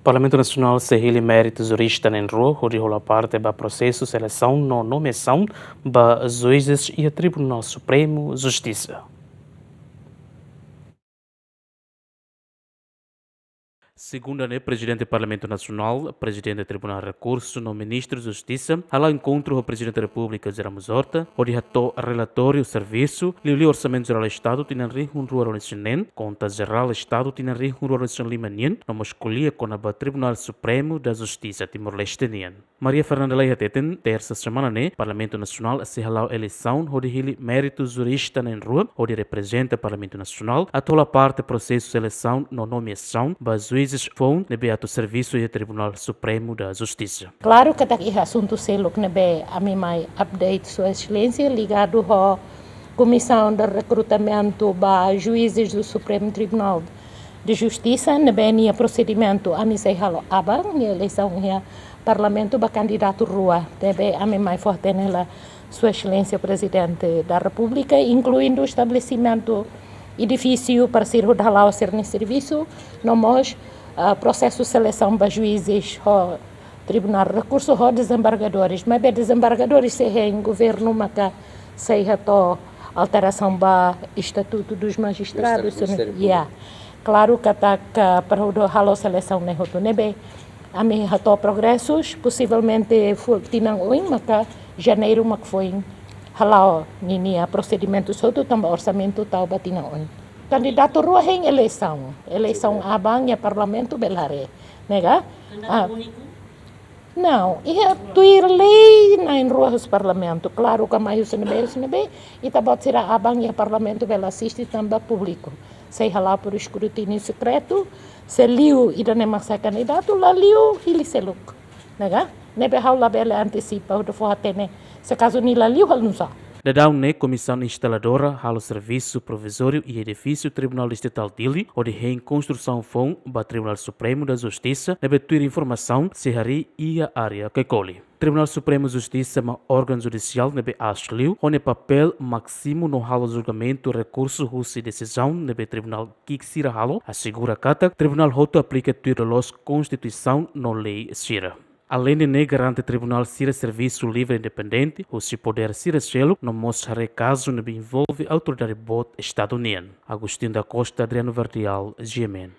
Parlamentu Nasional se hili Mérito Jurista nain hodi hola parte ba prosesu selesaun no nomeasaun ba Juízes e Tribunal Supremu Justisa. Segundo o presidente do Parlamento Nacional, presidente do Tribunal de Recurso, no ministro da Justiça, ao encontro o presidente da República, Geramos Horta, onde ratou relatório serviço, o orçamento geral do Estado tinha um rural nacional, conta geral do Estado tinha um rural nacional limanien, numa escolha com o Tribunal Supremo da Justiça Timor-Leste. Maria Fernanda Leia Teten, terça semana, Parlamento Nacional se halou eleição, onde ele Mérito Jurista na rua, onde representa o Parlamento Nacional, a toda parte processo seleção no nomeasaun, ba Juízes foram nebeato serviço e Tribunal Supremo da Justiça. Claro que daqui assunto selo que nebe a mim mai update sua excelência ligado à comissão de recrutamento ba Juízes do Supremo Tribunal de Justiça, nebe nia procedimento a mim sei halo abang nia eleição nia Parlamento ba candidato rua, nebe a mim mai forte nela sua excelência presidente da República, incluindo o estabelecimento edifício para ser rodalao ser nesse serviço, nomos processo de seleção para juízes, tribunal de recurso, desembargadores. Mas bem, desembargadores se em governo, mas se reto alteração para estatuto dos magistrados. Claro que está para o seleção nem roto nebe. A mim reto progressos, possivelmente foi tinang oin, mas janeiro mas foi halau nini procedimento todo também orçamento tal batinang oin. Candidato rua em eleição abang ya parlamento belare, nega? Não, ia tuir lei na em rua os parlamento, claro que mais o nebe, e tabat será abang ya parlamento bela assiste também público. Sei halau por escrutínio secreto, se liu ida nem sa candidato, lá liu hili seluk, nega? Nebe hau la bela antecipa o do forratene, se caso ni la liu hal nusa. Da comissão instaladora ao serviço provisório e edifício Tribunal Distrital Dili, onde em construção foi o Tribunal Supremo da Justiça, deve ter informação se hari e a área que colhe. Tribunal Supremo Justisa é um órgão judicial nebe asliu, onde papel máximo no halo julgamento recurso e decisão nebe tribunal que sira halo, assegura kata, tribunal hoto aplica tuirolos constituição no lei sira. Além de garante tribunal ser serviço livre e independente, ou se poder ser selo, não mostra caso não envolve autoridade bot estadunidense. Agostinho da Costa, Adriano Verdial, GMN.